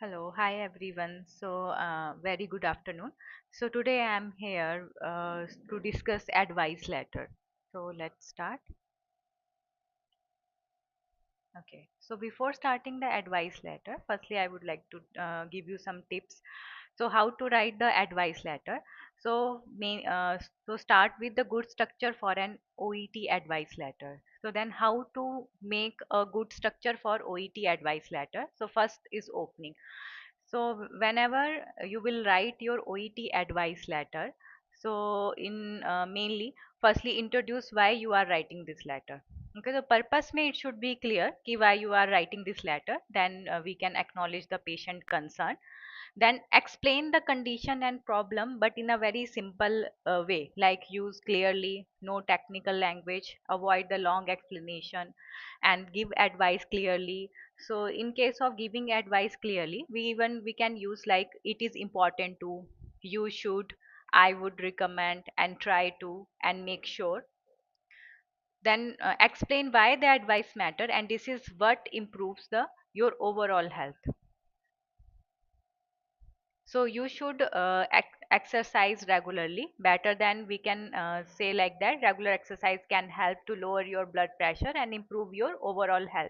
Hello, hi everyone. Very good afternoon. So, today I am here to discuss advice letter. So, let's start. Okay. So, before starting the advice letter, firstly, I would like to give you some tips. So, how to write the advice letter? So, start with the good structure for an OET advice letter. So, then how to make a good structure for OET advice letter? So, first is opening. So whenever you will write your OET advice letter, so in mainly, firstly introduce why you are writing this letter. Okay, the purpose may it should be clear कि why you are writing this letter. Then we can acknowledge the patient concern. Then explain the condition and problem, but in a very simple way, like use clearly, no technical language, avoid the long explanation, and give advice clearly. So in case of giving advice clearly, we can use like it is important to, you should, I would recommend, and try to, and make sure. Then explain why the advice matter, and this is what improves the your overall health. So you should exercise regularly. Better than we can say like that. Regular exercise can help to lower your blood pressure and improve your overall health.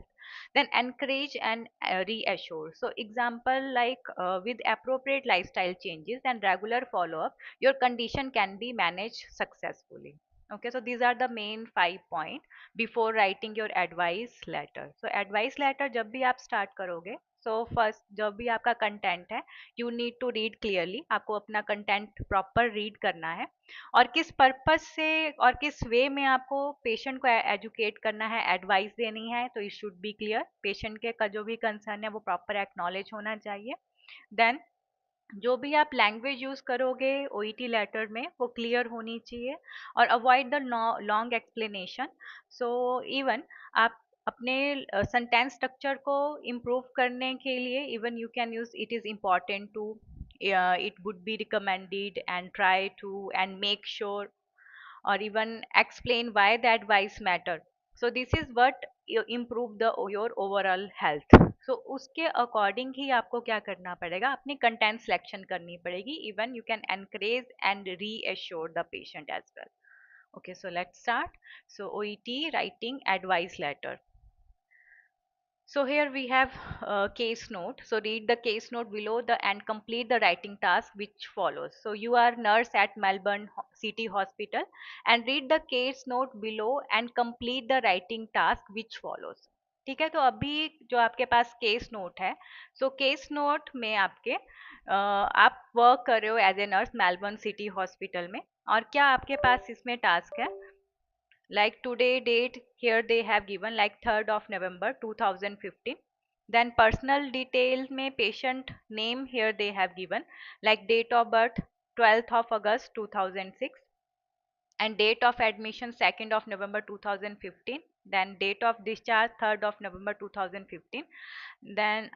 Then encourage and reassure. So example like with appropriate lifestyle changes and regular follow up, your condition can be managed successfully. Okay, so these are the main 5 points before writing your advice letter. So advice letter जब भी आप start करोगे, so first जब भी आपका content है, you need to read clearly, आपको अपना कंटेंट प्रॉपर रीड करना है, और किस पर्पस से और किस वे में आपको पेशेंट को एजुकेट करना है, एडवाइस देनी है, तो it should B clear. Patient के का जो भी कंसर्न है वो प्रॉपर एक्नॉलेज होना चाहिए। देन जो भी आप लैंग्वेज यूज करोगे ओईटी लेटर में वो क्लियर होनी चाहिए, और avoid the long explanation. So even आप अपने सेंटेंस स्ट्रक्चर को इम्प्रूव करने के लिए even you can use it is important to, it would be recommended, and try to, and make sure, or even explain why the advice matter. So this is what improve the your overall health. So उसके according ही आपको क्या करना पड़ेगा, अपनी content selection करनी पड़ेगी। Even you can encourage and reassure the patient as well. Okay, so let's start. So OET writing advice letter. So here we have a case note. So read the case note below the and complete the writing task which follows. So you are nurse at Melbourne City Hospital, and read the case note below and complete the writing task which follows. ठीक है, तो अभी जो आपके पास case note है, so case note में आपके आप वर्क कर रहे हो as a nurse Melbourne city hospital में, और क्या आपके पास इसमें टास्क है, like today date here they have given like 3rd of November 2015. Then personal details में patient name here they have given, like date of birth 12th of August 2006, and date of admission 2nd of November 2015. Then date of discharge 3rd of November 2015. Then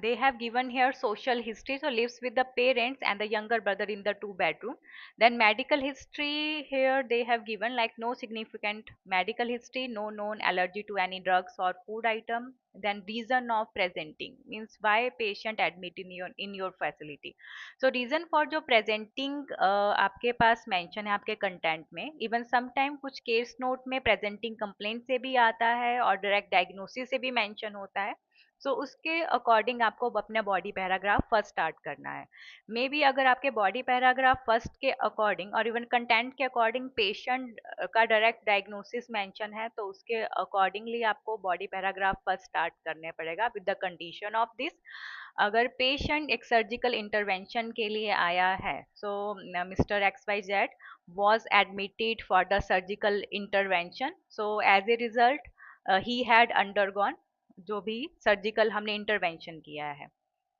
they have given here social history, so lives with the parents and the younger brother in the two bedroom. Then medical history here they have given like no significant medical history, no known allergy to any drugs or food item. Then reason of presenting means why patient admit in your facility. So reason for जो presenting आपके पास mention है आपके content में, even some time कुछ case note में presenting complaint से भी आता है और डायरेक्ट डायग्नोसिस से भी मेंशन होता है। सो उसके अकॉर्डिंग आपको अपना बॉडी पैराग्राफ फर्स्ट स्टार्ट करना है। मे बी अगर आपके बॉडी पैराग्राफ फर्स्ट के अकॉर्डिंग और इवन कंटेंट के अकॉर्डिंग पेशेंट का डायरेक्ट डायग्नोसिस मेंशन है, तो उसके अकॉर्डिंगली आपको बॉडी पैराग्राफ फर्स्ट स्टार्ट करने पड़ेगा with the condition of this. अगर पेशेंट एक सर्जिकल इंटरवेंशन के लिए आया है, so mister X Y Z was admitted for the surgical intervention, so as a result he had undergone जो भी सर्जिकल हमने इंटरवेंशन किया है।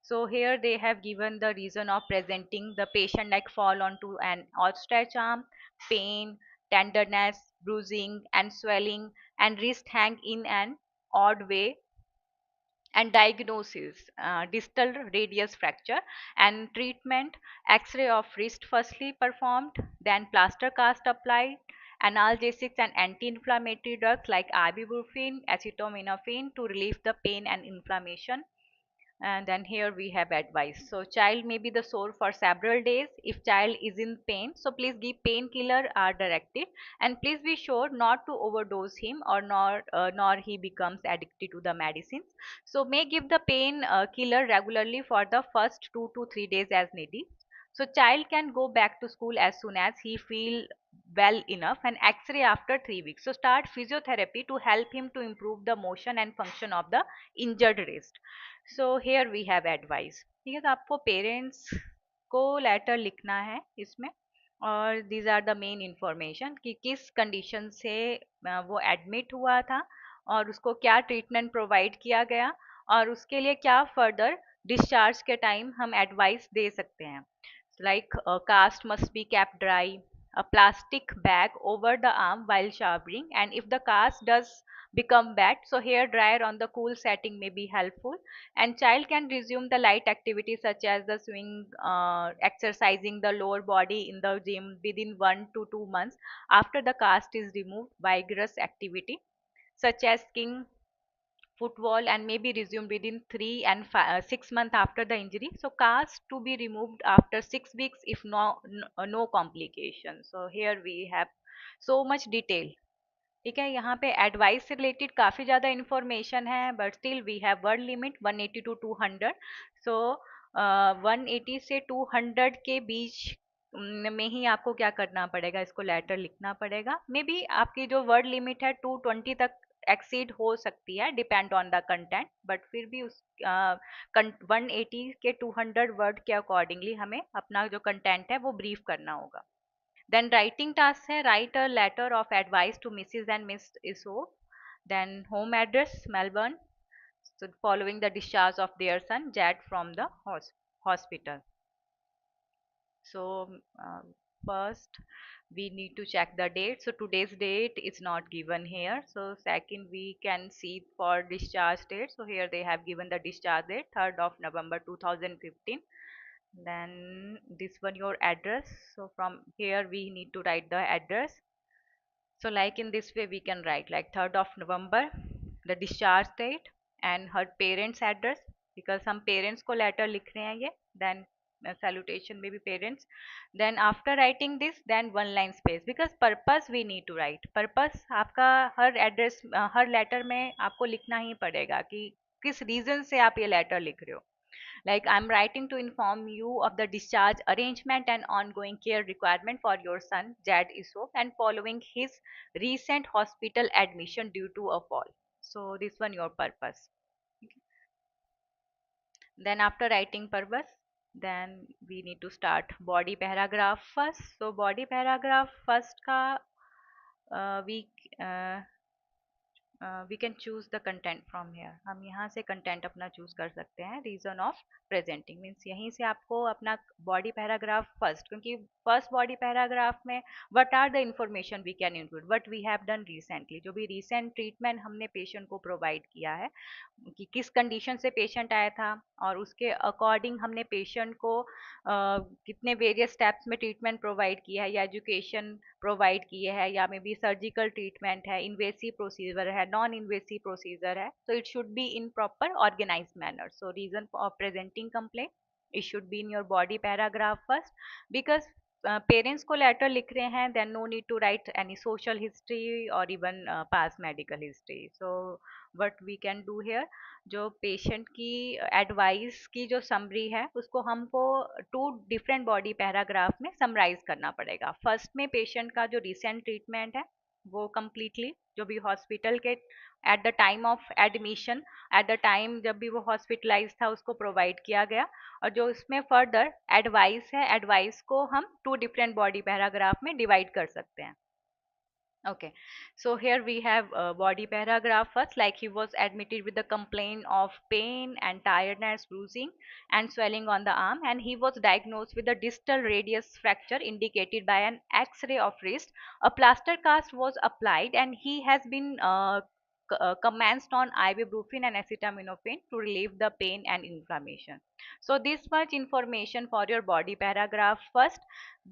So here they have given the reason of presenting the patient like fall onto an outstretched arm, pain, tenderness, bruising and swelling, and wrist hang in an odd way, and diagnosis distal radius fracture, and treatment x-ray of wrist firstly performed, then plaster cast applied, analgesics and anti-inflammatory drugs like ibuprofen, acetaminophen to relieve the pain and inflammation. And then here we have advice. So child may be the sore for several days. If child is in pain, so please give painkiller are directed, and please be sure not to overdose him or nor he becomes addicted to the medicines. So may give the pain killer regularly for the first 2 to 3 days as needed. So child can go back to school as soon as he feel well enough, and X-ray after 3 weeks. So start physiotherapy to help him to improve the motion and function of the injured wrist. So here we have advice. ठीक है, तो आपको parents को letter लिखना है इसमें, और these are the main information कि किस कंडीशन से वो एडमिट हुआ था और उसको क्या ट्रीटमेंट प्रोवाइड किया गया, और उसके लिए क्या फर्दर डिस्चार्ज के टाइम हम एडवाइस दे सकते हैं। Like a cast must be kept dry, a plastic bag over the arm while showering, and if the cast does become wet, so hair dryer on the cool setting may be helpful, and child can resume the light activities such as the swing, exercising the lower body in the gym within 1 to 2 months after the cast is removed. Vigorous activity such as skiing, football, and may be resumed within 6 months after the injury. So cast to be removed after 6 weeks if no complication. So here we have so much detail. ठीक है, यहाँ पे advice से related काफ़ी ज़्यादा information है, but still we have word limit 180 to 200। सो 180 से 200 के बीच में ही आपको क्या करना पड़ेगा, इसको लेटर लिखना पड़ेगा। मे बी आपकी जो वर्ड लिमिट है 220 तक एक्सीड हो सकती है, depend on the content, but फिर भी उस 180 के 200 वर्ड के अकॉर्डिंगली हमें अपना जो कंटेंट है वो ब्रीफ करना होगा। देन राइटिंग टास्क है, write a letter of advice to Mrs and Miss Iso. Then home address Melbourne, so following the discharge of their son Jad from the hospital. So first we need to check the date. So today's date is not given here. So second we can see for discharge date. So here they have given the discharge date 3rd of November 2015. Then this one your address. So from here we need to write the address. So like in this way we can write like 3rd of November, the discharge date and her parents address, because हम parents को letter लिख रहे हैं ये, then salutation may be parents. Then after writing this, then one line space, because purpose we need to write. Purpose आपका हर address हर letter में आपको लिखना ही पड़ेगा कि किस reason से आप ये letter लिख रहे हो। Like I'm writing to inform you of the discharge arrangement and ongoing care requirement for your son Jad Issouf, and following his recent hospital admission due to a fall. So this one your purpose. Then after writing purpose, then we need to start body paragraph first. So body paragraph first ka we we can choose the content from here. हम यहाँ से content अपना choose कर सकते हैं। Reason of presenting means यहीं से आपको अपना बॉडी पैराग्राफ फर्स्ट, क्योंकि फर्स्ट बॉडी पैराग्राफ में what are the information we can include, what we have done recently, जो भी रिसेंट ट्रीटमेंट हमने पेशेंट को प्रोवाइड किया है, कि किस कंडीशन से पेशेंट आया था और उसके अकॉर्डिंग हमने पेशेंट को कितने वेरियस स्टेप्स में ट्रीटमेंट प्रोवाइड किया है, या एजुकेशन प्रोवाइड किए है, या मे बी सर्जिकल ट्रीटमेंट है, इन्वेसिव प्रोसीजर है, नॉन इन्वेसिव प्रोसीजर है। So it should be in proper organise manner. So reason of presenting complaint, it should be in your body paragraph first, because parents को letter लिख रहे हैं, then no need to write any social history और even past medical history. So what we can do here, जो patient की advice की जो summary है उसको हमको 2 डिफरेंट बॉडी पैराग्राफ में समराइज करना पड़ेगा। फर्स्ट में पेशेंट का जो रिसेंट ट्रीटमेंट है वो कम्प्लीटली, जो भी हॉस्पिटल के at the time of admission, at the time जब भी वो हॉस्पिटलाइज था उसको प्रोवाइड किया गया, और जो इसमें फर्दर एडवाइस है, एडवाइस को हम 2 डिफरेंट बॉडी पैराग्राफ में डिवाइड कर सकते हैं। Okay, so here we have a body paragraph first, like he was admitted with the complaint of pain and tiredness, bruising and swelling on the arm, and he was diagnosed with a distal radius fracture indicated by an X-ray of wrist. A plaster cast was applied, and he has been commenced on ibuprofen and acetaminophen to relieve the pain and inflammation. So this much information for your body paragraph first.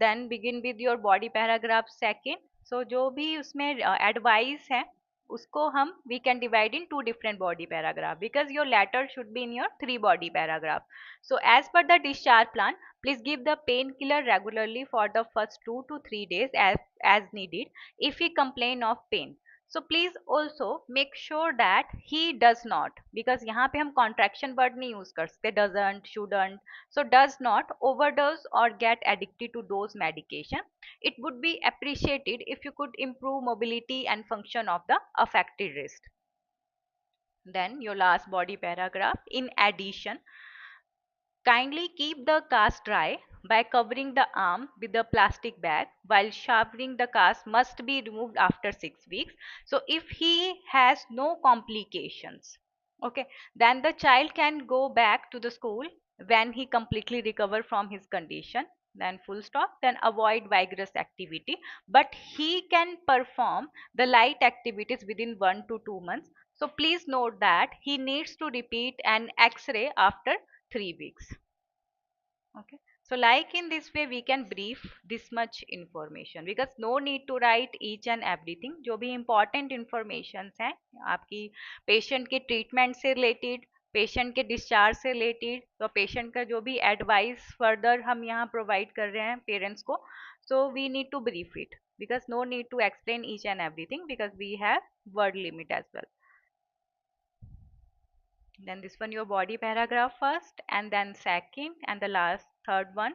Then begin with your body paragraph second. So जो भी उसमें advice है उसको हम we can divide in two different body paragraph because your letter should be in your three body paragraph. So as per the discharge plan, please give the painkiller regularly for the first 2 to 3 days as needed if he complain of pain. So please also make sure that he does not, because यहाँ पे हम contraction word नहीं use कर सकते, doesn't, shouldn't. So does not overdose or get addicted to those medication. It would be appreciated if you could improve mobility and function of the affected wrist. Then your last body paragraph. In addition, kindly keep the cast dry by covering the arm with a plastic bag, while showering the cast must be removed after 6 weeks. So if he has no complications, okay, then the child can go back to the school when he completely recover from his condition. Then full stop. Then avoid vigorous activity, but he can perform the light activities within 1 to 2 months. So please note that he needs to repeat an X-ray after 3 weeks. Okay, so like in this way we can brief this much information because no need to write each and everything. जो भी important informations हैं आपकी patient के treatment से related, patient के discharge से related, तो patient का जो भी advice further हम यहाँ provide कर रहे हैं parents को, so we need to brief it because no need to explain each and everything because we have word limit as well. Then this one your body paragraph first, and then second, and the last third one,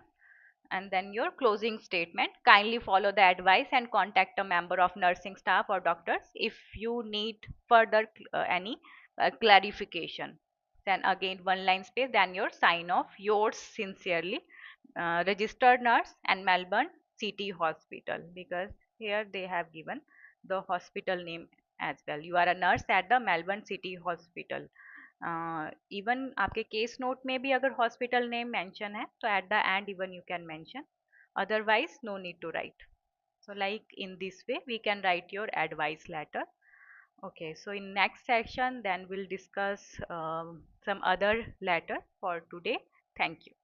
and then your closing statement. Kindly follow the advice and contact a member of nursing staff or doctors if you need further any clarification. Then again one line space, then your sign off. Yours sincerely, registered nurse and Melbourne City Hospital, because here they have given the hospital name as well. You are a nurse at the Melbourne City Hospital. Even आपके case note में भी अगर hospital name mention है तो at the end even you can mention, otherwise no need to write. So like in this way we can write your advice letter. Okay, so in next section then we'll discuss some other letter. For today, thank you.